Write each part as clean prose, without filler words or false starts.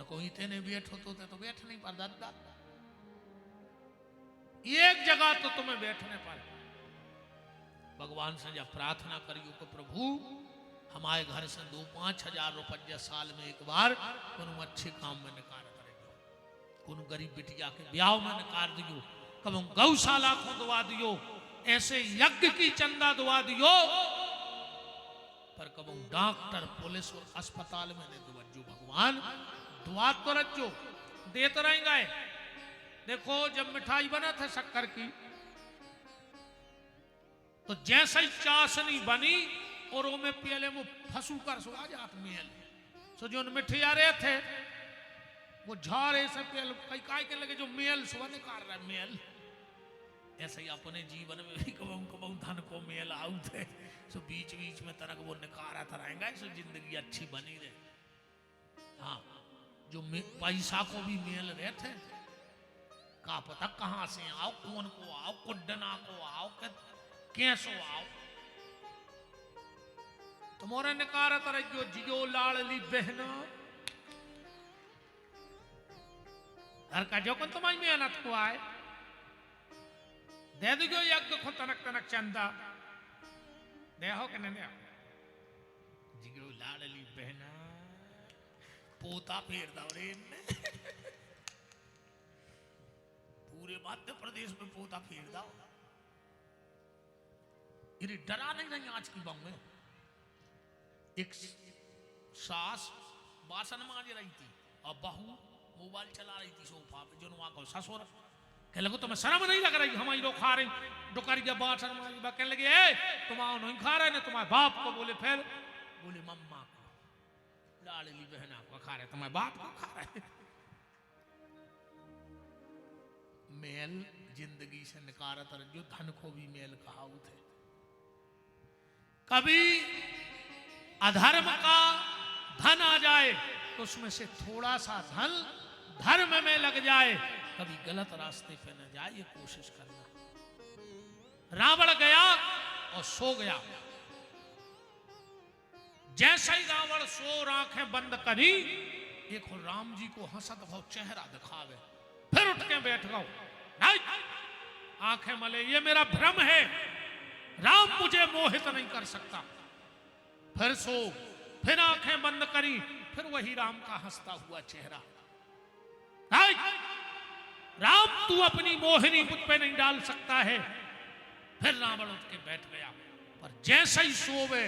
कोई तेने बैठो तो बैठ नहीं पर दादा, एक जगह तो तुम्हें बैठने पर। भगवान से जब प्रार्थना करियो कि प्रभु हमारे घर से 2-5 हजार रुपया साल में एक बार कोनो अच्छे काम में निकाल करेंगे, कोनो गरीब बिटिया के ब्याह में निकाल दियो, कब गौशाला को दुआ दियो, ऐसे यज्ञ की चंदा दुआ दियो, पर कब डॉक्टर पुलिस और अस्पताल में नहीं दुआजो। भगवान दुआ तो रखो, देते रहेंगे। देखो जब मिठाई बना था शक्कर की, तो जैसे ही चाशनी बनी और वो में पहले वो फंसू कर सो आ जात मेल, सो जो मिठिया रहे थे वो झारे से पहले कई काय के लगे जो मेल सुबह निकाल रहा है मेल। ऐसे ही अपने जीवन में भी कबू धन को मेल आउ थे, सो बीच बीच में तरक वो निकारा रहेंगे, सो जिंदगी अच्छी बनी रहे। हाँ, जो पैसा को भी मेल रहे थे, का पता कहां से आओ, कौन को आओ, कुड्डना को आओ, कैसो आओ। तुम्हारे निकारा तरह जो जियो लाड़ली बहना घर का जो कौन तुम्हारी मेहनत को आए, दे दो यज्ञ को तनक तनक चंदा दे हो कि नहीं, जियो लाड़ली बहना पोता फेर दौरे पूरे मध्य प्रदेश में पोता फेर दाओ। ये डरा नहीं आज की बम में। एक सास बासन मांज रही थी और बहू मोबाइल चला रही थी सोफा पे, जो वहां को ससुर कह लगे तुम्हें शर्म नहीं लग रही, हमारी लोग खा रही डुकर के बासन मांज, कहने लगे तुम नहीं खा रहे ना, तुम्हारे बाप को बोले, फिर बोले मम्मा को, लाडली बहना को खा रहे, तुम्हारे बाप को खा रहे। मेल जिंदगी से निकारत जो धन को भी मेल कहा थे। कभी अधर्म का धन आ जाए तो उसमें से थोड़ा सा धन धर्म में लग जाए, कभी गलत रास्ते पे न जाए, ये कोशिश करना। रावण गया और सो गया, जैसा ही रावण सो आंखें बंद करी, एक राम जी को हंसत भाव चेहरा दिखावे, फिर उठ के बैठ गओ, आंखें मले, ये मेरा भ्रम है, राम मुझे मोहित नहीं कर सकता। फिर सो, फिर आंखें बंद करी, फिर वही राम का हंसता हुआ चेहरा, राम तू अपनी मोहिनी मुझ पे नहीं डाल सकता है। फिर रावण उठ के बैठ गया, पर जैसे ही सोवे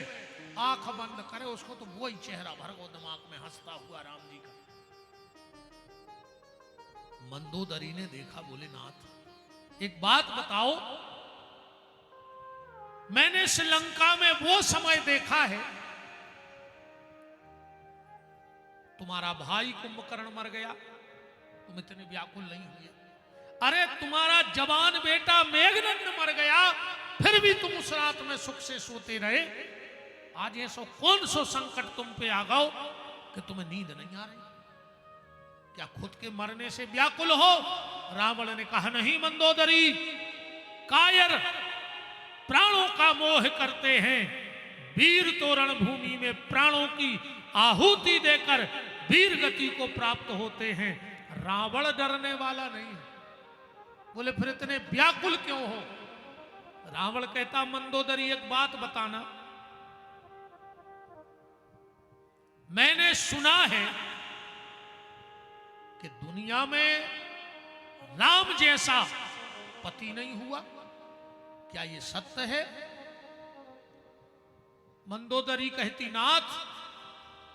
आंख बंद करे, उसको तो वही चेहरा भर गो दिमाग में, हंसता हुआ राम जी का। मंदोदरी ने देखा, बोले नाथ एक बात बताओ, मैंने श्रीलंका में वो समय देखा है, तुम्हारा भाई कुंभकर्ण मर गया, तुम इतने व्याकुल नहीं हुए, अरे तुम्हारा जवान बेटा मेघनंद मर गया, फिर भी तुम उस रात में सुख से सोते रहे। आज ये सो कौन सो संकट तुम पे आ गओ कि तुम्हें नींद नहीं आ रही? क्या खुद के मरने से व्याकुल हो? रावण ने कहा नहीं मंदोदरी, कायर प्राणों का मोह करते हैं, वीर तो रणभूमि में प्राणों की आहुति देकर वीर गति को प्राप्त होते हैं, रावण डरने वाला नहीं है। बोले फिर इतने व्याकुल क्यों हो? रावण कहता मंदोदरी एक बात बताना, मैंने सुना है कि दुनिया में राम जैसा पति नहीं हुआ, क्या ये सत्य है? मंदोदरी कहती नाथ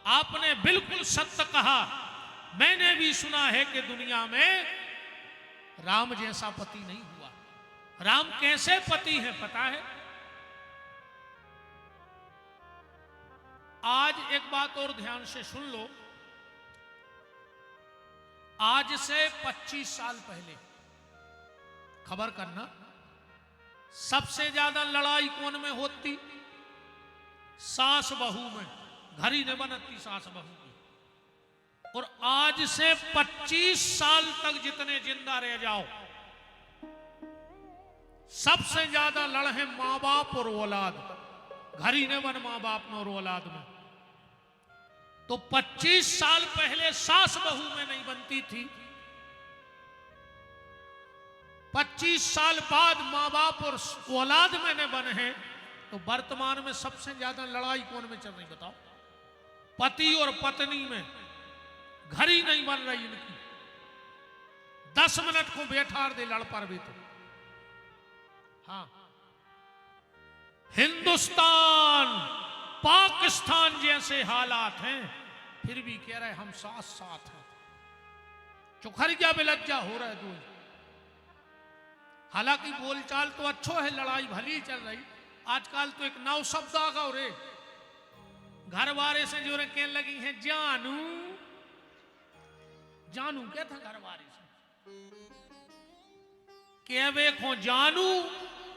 आपने बिल्कुल सत्य कहा, मैंने भी सुना है कि दुनिया में राम जैसा पति नहीं हुआ। राम कैसे पति है पता है? आज एक बात और ध्यान से सुन लो, आज से 25 साल पहले खबर करना, सबसे ज्यादा लड़ाई कौन में होती? सास बहू में, घरी न बनती सास बहू की। और आज से 25 साल तक जितने जिंदा रह जाओ, सबसे ज्यादा लड़े मां बाप और औलाद, घरी न बन मां बाप में और औलाद में। तो 25 साल पहले सास बहू में नहीं बनती थी, 25 साल बाद माँ बाप और औलाद में न बने हैं, तो वर्तमान में सबसे ज्यादा लड़ाई कौन में चल रही बताओ? पति और पत्नी में। घर ही नहीं बन रही इनकी, 10 मिनट को बैठा दे लड़ पर भी। तो हाँ, हिंदुस्तान पाकिस्तान जैसे हालात हैं, फिर भी कह रहे हम साथ साथ हैं। चुखरिया बेलज्जा हो रहा है दो। हालांकि बोलचाल तो अच्छो है, लड़ाई भली चल रही। आजकल तो एक नौ शब्द आ गया रे, घर वाले से जो कहने लगी है जानू। जानू क्या था घर वाले से? कहवे को जानू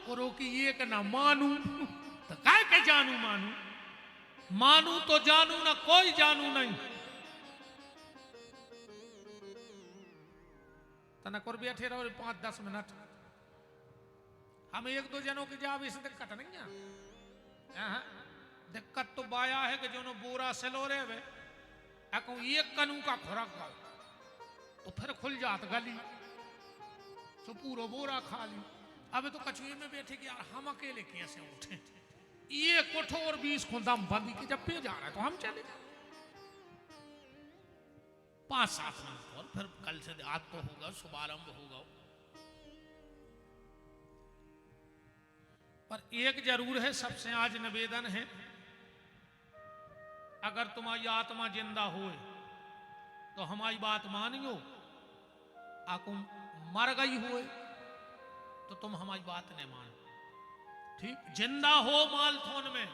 और वो की एक ना मानू। तो काय के जानू मानू? मानू तो जानू ना, कोई जानू नहीं। तनक और बैठे रहो 5-10 मिनट। हम एक दो जनों के जवाब इसे दिक्कत नहीं है। दिक्कत तो बाया है कि जो बोरा सेलो रे वे एक कनू का खुराक का तो फिर खुल जात गली, तो पूरा बोरा खा ली। अब तो कछुए में बैठे कि यार हम अकेले कैसे उठे? ये कोठो और 20 को दम बंदी के जब पे जा रहा है तो हम चले 5-7 मिनट और फिर कल से आज तो होगा, शुभारंभ होगा। पर एक जरूर है, सबसे आज निवेदन है, अगर तुम्हारी आत्मा जिंदा हो तो हमारी बात मानियो। आको मर गई हो तो तुम हमारी बात नहीं मानो, ठीक? जिंदा हो मालथोन में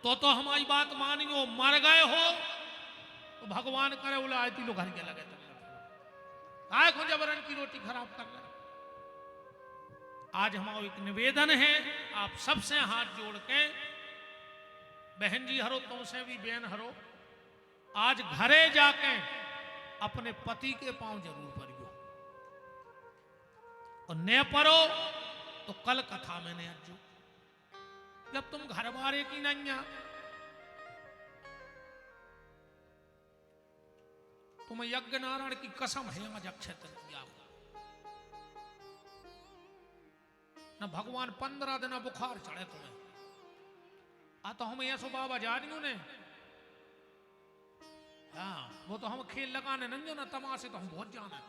तो हमारी बात मानियो। मर गए हो तो भगवान करे बोला आयती लोग घर के लगे काय को जबरन की रोटी खराब कर रहे। आज हमारा एक निवेदन है, आप सबसे हाथ जोड़ के, बहन जी हरो, तुमसे भी बहन हरो, आज घरे जाके अपने पति के पांव जरूर पड़ियो और न पढ़ो तो कल कथा में ने अज्जो। जब तुम घर बारे की नहीं, तुम्हें यज्ञ नारायण की कसम है आज अक्षय तृतीया को न भगवान 15 दिन बुखार चढ़े तुम्हें। तो हम ऐसो बाबा जानियो ने, हाँ वो तो हम खेल लगाने नहीं जो ना, तमाशे तो हम बहुत जाने।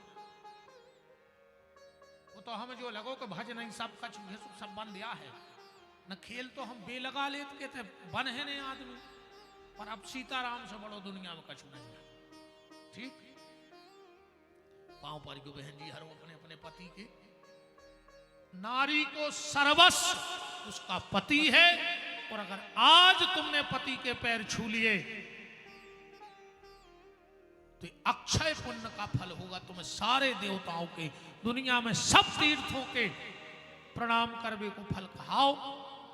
वो तो हम जो लगो कि भज नहीं सब कछ सब बन दिया है न, खेल तो हम बेलगा लेते थे, बन है नहीं आदमी। पर अब सीताराम से बड़ो दुनिया में कछु नहीं है, ठीक? पांव पर को बहन जी हर अपने अपने पति के। नारी को सर्वस्व उसका पति है, और अगर आज तुमने पति के पैर छू लिए तो अक्षय पुण्य का फल होगा। तुम्हें सारे देवताओं के, दुनिया में सब तीर्थों के प्रणाम करवे को फल खाओ।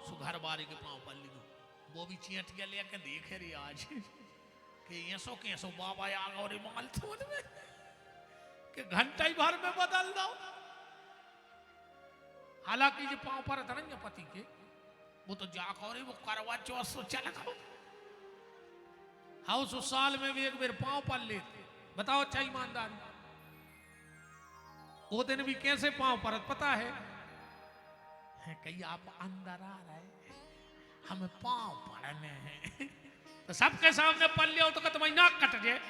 सुघर बारी के पांव पर लियो, वो भी चींट के लेके देखे रही आज कि ऐसो कैसो बाबा आ गए और माल थोड़ में कि घंटा ही भर में बदल दो। हालांकि जो पांव पर धरेंगे पति के, वो तो जाकर वो करवा चौथ सो चल गो हाउस साल में भी एक बार पांव पर लेते। बताओ अच्छा ईमानदारी, वो दिन भी कैसे पांव पर पता है कहीं आप अंदर आ रहे हमें पांव पड़ने हैं तो सबके सामने पल लिया तो तुम्हारी नाक कट जाए।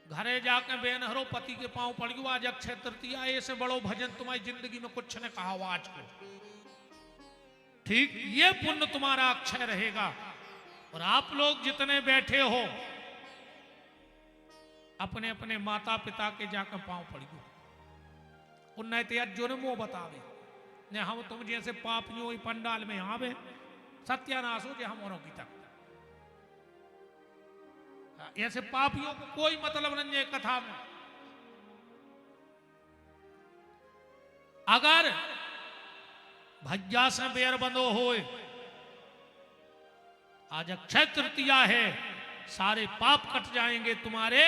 घरे जाके बेनहरो पति के पांव पड़ियो, आज अक्षय तृतीया, ऐसे बड़ो भजन तुम्हारी जिंदगी में कुछ ने कहा आज को, ठीक? ये पुण्य तुम्हारा अक्षय रहेगा। और आप लोग जितने बैठे हो अपने अपने माता पिता के जाकर पांव पड़ियो। उन्हें जो ने मुंह बतावे ने हम तुम जैसे पापियों पंडाल में आवे सत्यानाश हो जाए हमारों की तक। ऐसे पापियों को कोई मतलब नहीं है कथा में। अगर भज्जा से बैर बंदो होए, आज अक्षय तृतीया है, सारे पाप कट जाएंगे तुम्हारे।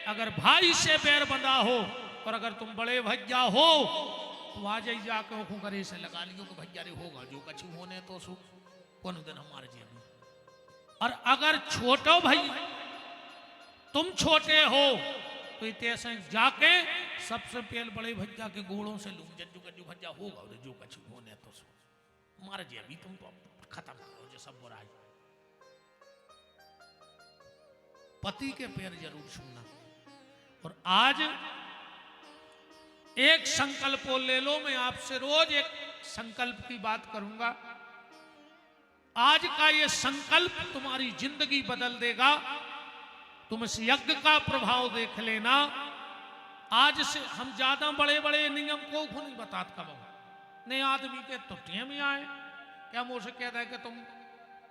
अगर भाई से बैर बंधा हो और अगर तुम बड़े भज्जा हो तो आज ही जाके करे से लगा लियो कि भज्जा रे होगा जो कछु होने तो सु कौन दिन हमारे जी अभी। और अगर छोटो भाई तुम छोटे हो तो इतने जाके सबसे पहले बड़े भज्जा के गोड़ों से लूं जज्जू कज्जू भज्जा होगा और जो कछु होने तो सो मार जी अभी तुम तो खत्म करो जो सब बुराई। पति के पैर जरूर छूना। और आज एक संकल्प ले लो, मैं आपसे रोज एक संकल्प की बात करूंगा। आज का ये संकल्प तुम्हारी जिंदगी बदल देगा। तुम इस यज्ञ का प्रभाव देख लेना। आज से हम ज्यादा बड़े बड़े नियम को नहीं बताते कब नए आदमी के तो टेम ही आए क्या मुझसे कहता है कि तुम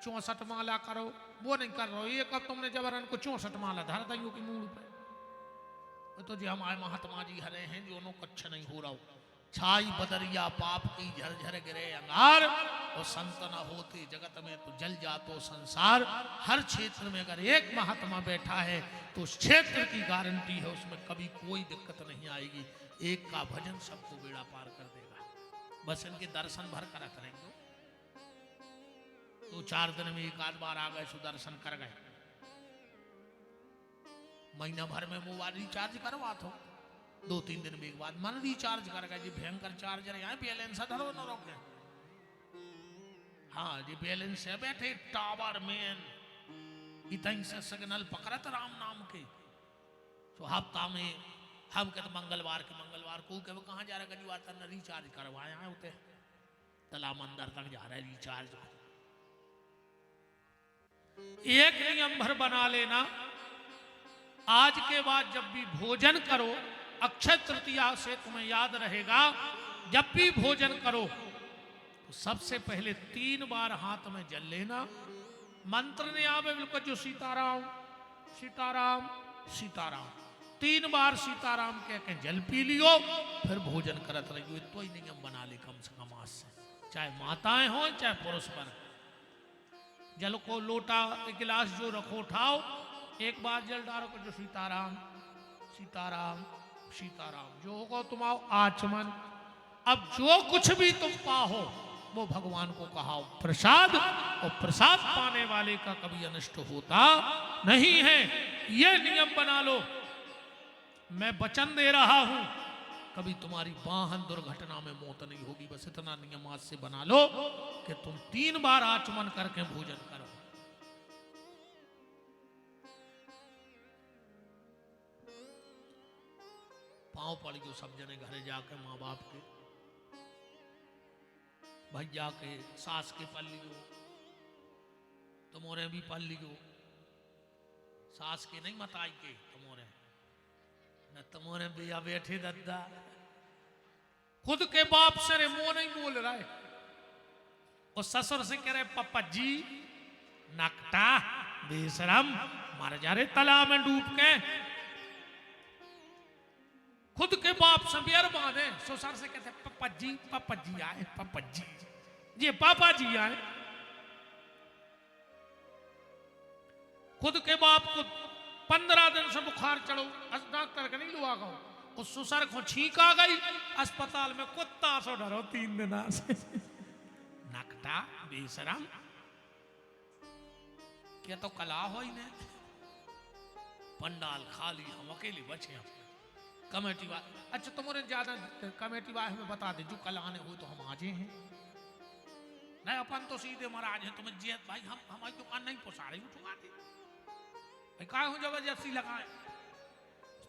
64 माला करो, वो नहीं कर रहे हो। ये कब तुमने जबरन को 64 माला धर दियो की मूड पे तो जी हमारे महात्मा जी हरे हैं जो नो कच्छ नहीं हो रहा हो। छाई बदरिया पाप की झरझर गिरे अंगार और संत न होते जगत में तो जल जातो संसार। हर क्षेत्र में अगर एक महात्मा बैठा है तो उस क्षेत्र की गारंटी है, उसमें कभी कोई दिक्कत नहीं आएगी। एक का भजन सबको बेड़ा पार कर देगा। बस इनके दर्शन भर कर करेंगे तो 4 दिन में एक आध बार आ गए सुदर्शन कर गए। महीना भर में मोबाइल रिचार्ज करवा तो 2-3 दिन में एक बार मन रिचार्ज कर गए जी। भयंकर चार्जर यहाँ बैलेंस धरो न रोके। हाँ जी बैलेंस है बैठे टावर में इतनी से सिग्नल पकड़त राम नाम के। तो हफ्ता में हम कहते मंगलवार को कहे कहाँ जा रहा गजवार तक रिचार्ज करवाए हैं उते तला मंदिर तक जा रहा है रिचार्ज। एक नियम भर बना लेना। आज के बाद जब भी भोजन करो, अक्षय तृतीया से तुम्हें याद रहेगा, जब भी भोजन करो तो सबसे पहले 3 बार हाथ में जल लेना। मंत्र ने आवे बिल्कुल जो सीताराम सीताराम सीताराम 3 बार सीताराम कह के जल पी लियो, फिर भोजन करत रहियो। तो ही नियम बना ले कम से कम आज से, चाहे माताएं हो चाहे पुरुष पर। जल को लोटा गिलास जो रखो उठाओ, एक बार जल डालो को जो सीताराम सीताराम सीताराम जो होगा तुम आओ आचमन। अब जो कुछ भी तुम पाहो वो भगवान को कहाओ प्रसाद, और प्रसाद पाने वाले का कभी अनिष्ट होता नहीं है। ये नियम बना लो। मैं वचन दे रहा हूं कभी तुम्हारी वाहन दुर्घटना में मौत नहीं होगी। बस इतना नियम आज से बना लो कि तुम 3 बार आचमन करके भोजन करो। पांव पड़ गयो सब जने घरे जाके, माँ बाप के भैया के सास के पल लियो, तुम्हारे भी पल लियो। सास के नहीं मताई के तुम्हारे न तुम्हारे भैया बैठे दद्दा खुद के बाप से रे मुंह नहीं बोल रहा है। और ससुर से कह रहे पप्पा जी नकटा बेशरम मर जा रे तालाब में डूब के। खुद के बाप से बियर बांधे, ससुर से कहते पप्पा जी आए, पप्पा जी ये पापा जी आए। खुद के बाप को 15 दिन से बुखार चढ़ो, डॉक्टर का नहीं लुआ गो, उस ससुर को छींक आ गई, अस्पताल में कुत्ता सो डरो 3 दिन से। नकटा बेशरम क्या तो कला हो ही नहीं। पंडाल खाली, हम अकेले बचे हैं। कमेटी वाले अच्छा तुम्हारे ज्यादा कमेटी वाले हमें बता दे जो कल आने हो तो हम आजे हैं। नहीं अपन तो सीधे महाराज है, तुम्हें जेत भाई हम हमारी दुकान नहीं पोसा रही उठवा दी भाई का हूँ जबरदस्ती लगाए।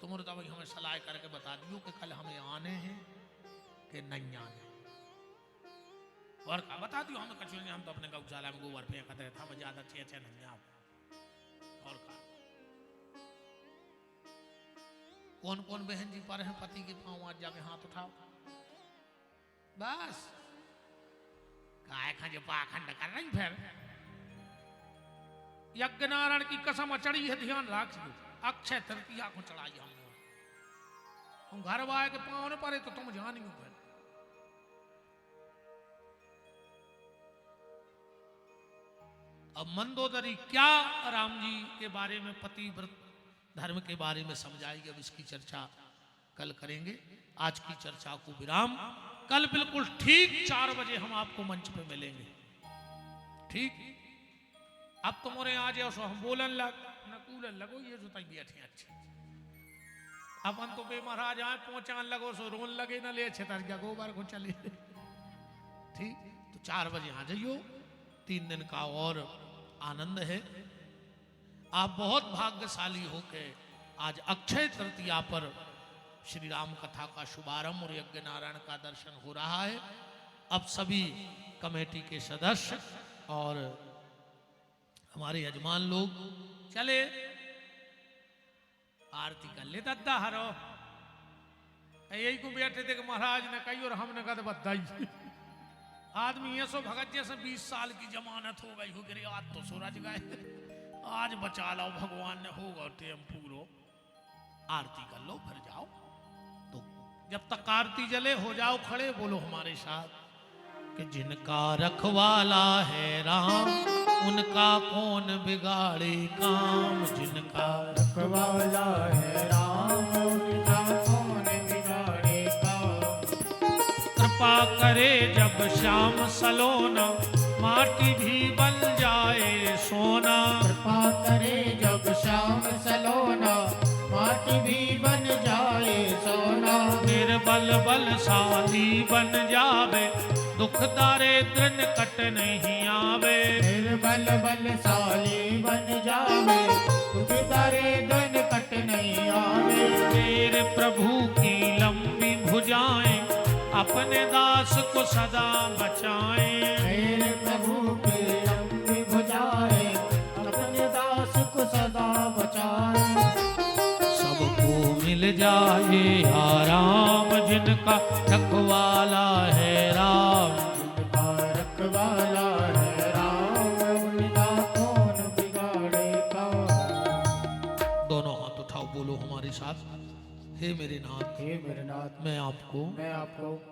तुम्हारे तो भाई हमें सलाह करके बता दियो कि कल हमें आने हैं कि नहीं आने। और का बता दियो हमें कचू नहीं, हम तो अपने गौशाला में गोबर फेंक देते थे, हमें ज्यादा अच्छे नहीं आओ। और का कौन कौन बहन जी पर हैं पति के पांव आज जाके हाथ उठाओ। बस काय खंड पाखंड कर रही फिर। यज्ञ नारायण की कसम चढ़ी है, ध्यान रख दो। अक्षय तृतीया को चढ़ाई हम घर वाले के पांव न पड़े तो तुम जानी हो। फिर अब मंदोदरी क्या राम जी के बारे में पतिव्रत धर्म के बारे में समझाएगी, अब इसकी चर्चा कल करेंगे। आज की चर्चा को विराम। कल बिल्कुल ठीक 4 बजे हम आपको मंच पे मिलेंगे। ठीक। अब तुम्हारे आ जाओ सो हम बोलन लग न कूलन लगो ये जो तई बैठे अच्छे अपन तो बे महाराज आए पहुंचान लगो सो रोन लगे ना ले अच्छे तर क्या गोबर को चले ठीक। तो 4 बजे आ जाइयो। 3 दिन का और आनंद है। आप बहुत भाग्यशाली हो के आज अक्षय तृतीया पर श्री राम कथा का शुभारंभ और यज्ञ नारायण का दर्शन हो रहा है। अब सभी कमेटी के सदस्य और हमारे यजमान लोग चले आरती कर ले दद्दा हरो यही को बैठे थे कि महाराज ने कही और हमने कहा बधाई आदमी ये सो भगत जैसे 20 साल की जमानत हो गई हो गई आज तो सूरज गए आज बचा लो भगवान ने होगा टेम पूरो आरती कर लो फिर जाओ। तो जब तक आरती जले हो जाओ खड़े बोलो हमारे साथ कि जिनका रखवाला है राम उनका कौन बिगाड़े काम। जिनका रखवाला है राम उनका कौन बिगाड़े काम। कृपा करे जब श्याम सलोना माटी भी बन जाए सोना। कृपा करे जब श्याम सलोना माटी भी बन जाए सोना। निर्बल बलशाली बन जावे दुख दारिद्र निकट नहीं आवे। निर्बल बलशाली बन जावे दुख दारिद्र निकट नहीं आवे। तेरे प्रभु की लंबी भुजाएं अपने दास को सदा बचाएं। मेरे प्रभु की लंबी भुजाएं अपने दास को सदा बचाएं। सबको मिल जाए आराम जिनका रखवाला है राम। जिनका रखवाला है राम उनका कौन बिगाड़े काम। दोनों हाथ उठाओ बोलो हमारे साथ हे मेरे नाथ हे मेरे नाथ मैं आपको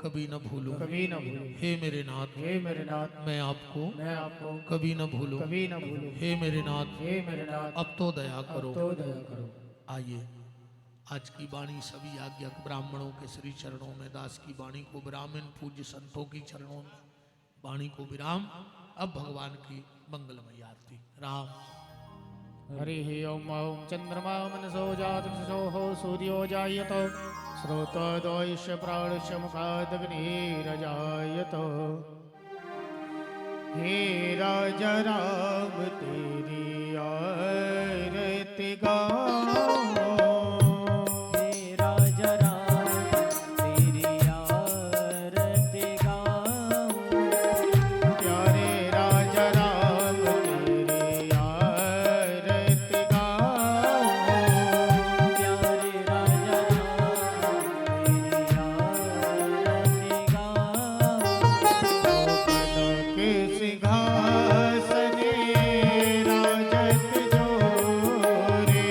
कभी न भूलूं। कभी न भूलूं। हे मेरे नाथ हे मेरे नाथ मैं आपको कभी कभी न भूलूं। न भूलूं। हे मेरे नाथ हे मेरे नाथ अब तो दया करो। तो दया करो। आइए आज की वाणी सभी आज्ञक ब्राह्मणों के श्री चरणों में दास की वाणी को ब्राह्मण पूज्य संतों की चरणों में वाणी को विराम। अब भगवान की मंगलमय आरती। राम हरिः ओम ओम चंद्रमा मनसो जातसो हो सूर्यो जायत स्रोतोदयस्य प्राणस्य मुखादग्निरजायत। हे राजा राम तेरी आरती गाओ। हे राजा राम तेरी आरती गाओ। प्यारे राजा राम तेरी आरती गाओ। प्यारे राजा राम तेरी आरती गाओ। के सिंहासने राजत जोरे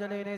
जलेन